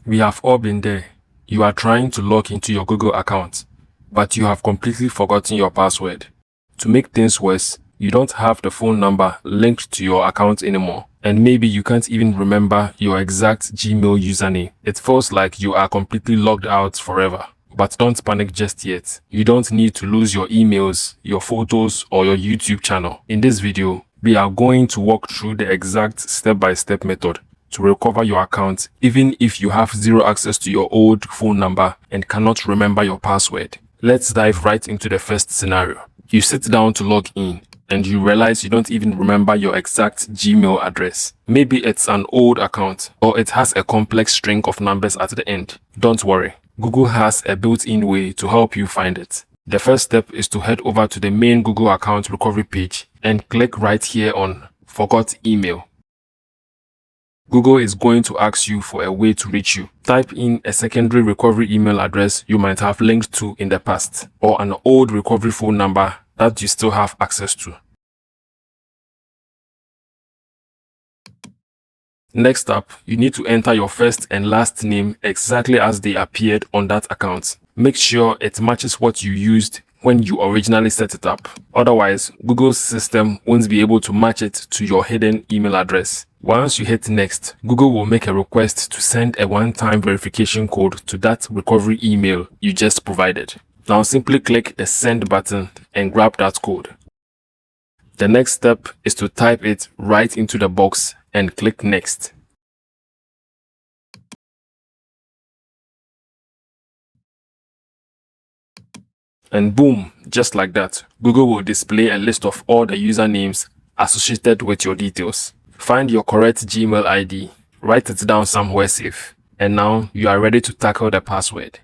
We have all been there. You are trying to log into your Google account, but you have completely forgotten your password. To make things worse, you don't have the phone number linked to your account anymore, and maybe you can't even remember your exact Gmail username. It feels like you are completely logged out forever. But don't panic just yet. You don't need to lose your emails, your photos, or your YouTube channel. In this video, we are going to walk through the exact step-by-step method to recover your account even if you have zero access to your old phone number and cannot remember your password. Let's dive right into the first scenario. You sit down to log in and you realize you don't even remember your exact Gmail address. Maybe it's an old account or it has a complex string of numbers at the end. Don't worry, Google has a built-in way to help you find it. The first step is to head over to the main Google account recovery page and click right here on Forgot Email. Google is going to ask you for a way to reach you. Type in a secondary recovery email address you might have linked to in the past, or an old recovery phone number that you still have access to. Next up, you need to enter your first and last name exactly as they appeared on that account. Make sure it matches what you used when you originally set it up. Otherwise, Google's system won't be able to match it to your hidden email address. Once you hit next, Google will make a request to send a one-time verification code to that recovery email you just provided. Now simply click the send button and grab that code. The next step is to type it right into the box and click next. And boom, just like that, Google will display a list of all the usernames associated with your details. Find your correct Gmail ID, write it down somewhere safe, and now you are ready to tackle the password.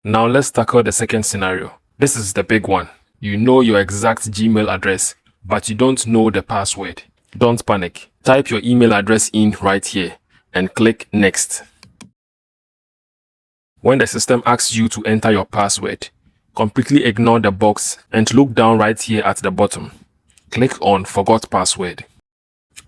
Now let's tackle the second scenario. This is the big one. You know your exact Gmail address, but you don't know the password. Don't panic. Type your email address in right here and click next. When the system asks you to enter your password, completely ignore the box and look down right here at the bottom. Click on Forgot Password.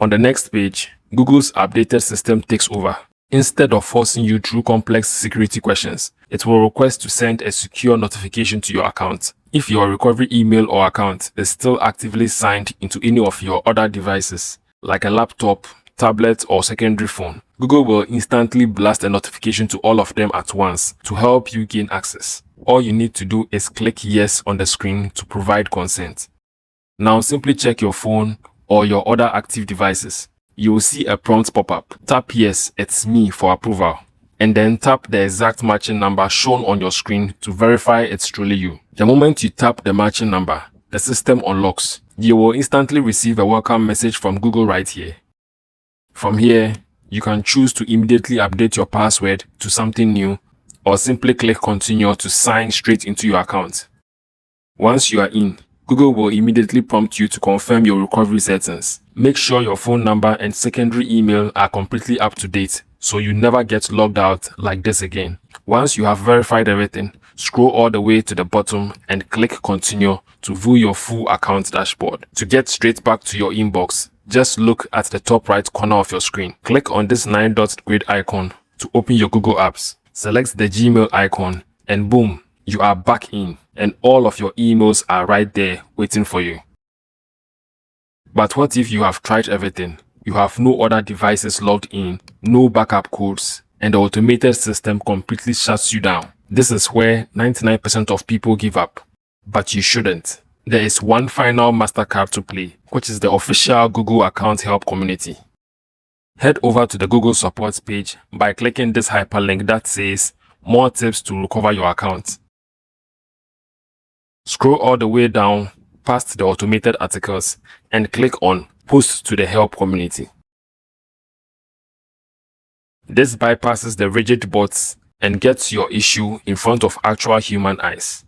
On the next page, Google's updated system takes over. Instead of forcing you through complex security questions, it will request to send a secure notification to your account. If your recovery email or account is still actively signed into any of your other devices, like a laptop, tablet, or secondary phone, Google will instantly blast a notification to all of them at once to help you gain access. All you need to do is click yes on the screen to provide consent. Now simply check your phone or your other active devices. You will see a prompt pop up. Tap yes, it's me for approval. And then tap the exact matching number shown on your screen to verify it's truly you. The moment you tap the matching number, the system unlocks. You will instantly receive a welcome message from Google right here. From here, you can choose to immediately update your password to something new, or simply click continue to sign straight into your account. Once you are in, Google will immediately prompt you to confirm your recovery settings. Make sure your phone number and secondary email are completely up to date so you never get logged out like this again. Once you have verified everything, scroll all the way to the bottom and click continue to view your full account dashboard. To get straight back to your inbox, just look at the top right corner of your screen. Click on this 9-dot grid icon to open your Google Apps. Select the Gmail icon and boom, you are back in and all of your emails are right there waiting for you. But what if you have tried everything? You have no other devices logged in, no backup codes, and the automated system completely shuts you down. This is where 99% of people give up. But you shouldn't. There is one final master card to play, which is the official Google Account Help community. Head over to the Google Support page by clicking this hyperlink that says More Tips to Recover Your Account. Scroll all the way down past the automated articles and click on Post to the Help community. This bypasses the rigid bots and gets your issue in front of actual human eyes.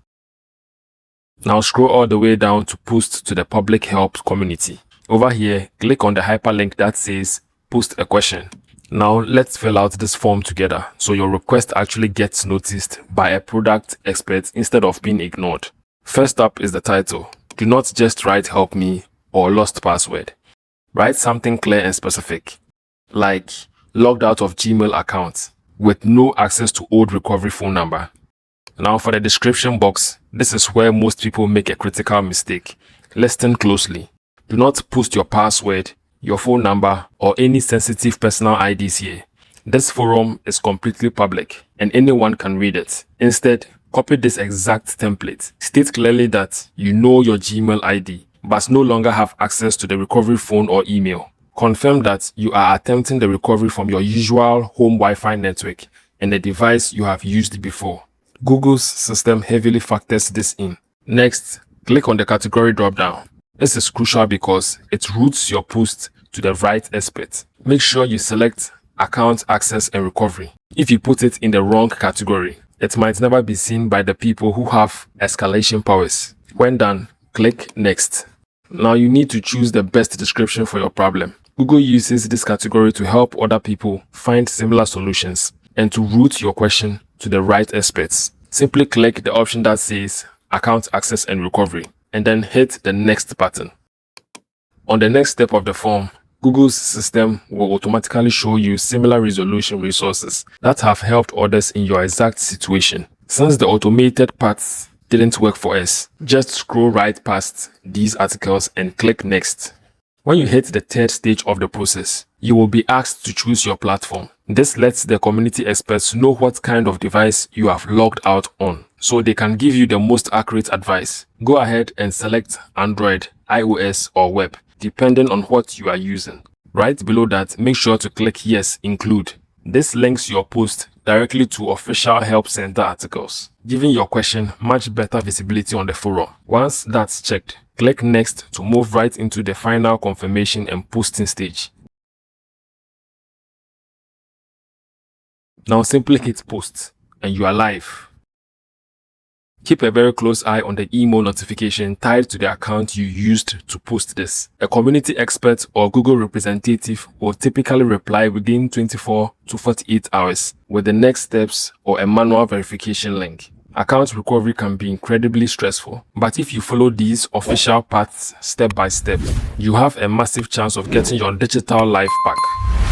Now scroll all the way down to Post to the Public Help community. Over here, click on the hyperlink that says Post a question. Now let's fill out this form together so your request actually gets noticed by a product expert instead of being ignored. First up is the title. Do not just write help me or lost password. Write something clear and specific, like logged out of Gmail accounts with no access to old recovery phone number. Now for the description box, this is where most people make a critical mistake. Listen closely. Do not post your password, your phone number, or any sensitive personal IDs here. This forum is completely public and anyone can read it. Instead, copy this exact template. State clearly that you know your Gmail ID, but no longer have access to the recovery phone or email. Confirm that you are attempting the recovery from your usual home Wi-Fi network and the device you have used before. Google's system heavily factors this in. Next, click on the category dropdown. This is crucial because it routes your post to the right expert. Make sure you select Account Access and Recovery. If you put it in the wrong category, it might never be seen by the people who have escalation powers. When done, click Next. Now you need to choose the best description for your problem. Google uses this category to help other people find similar solutions and to route your question to the right experts. Simply click the option that says Account Access and Recovery and then hit the Next button. On the next step of the form, Google's system will automatically show you similar resolution resources that have helped others in your exact situation. Since the automated parts didn't work for us, just scroll right past these articles and click Next. When you hit the third stage of the process, you will be asked to choose your platform. This lets the community experts know what kind of device you have logged out on, so they can give you the most accurate advice. Go ahead and select Android, iOS, or web, depending on what you are using. Right below that, make sure to click Yes, Include. This links your post directly to official Help Center articles, giving your question much better visibility on the forum. Once that's checked, click Next to move right into the final confirmation and posting stage. Now simply hit Post and you are live. Keep a very close eye on the email notification tied to the account you used to post this. A community expert or Google representative will typically reply within 24 to 48 hours with the next steps or a manual verification link. Account recovery can be incredibly stressful, but if you follow these official paths step by step, you have a massive chance of getting your digital life back.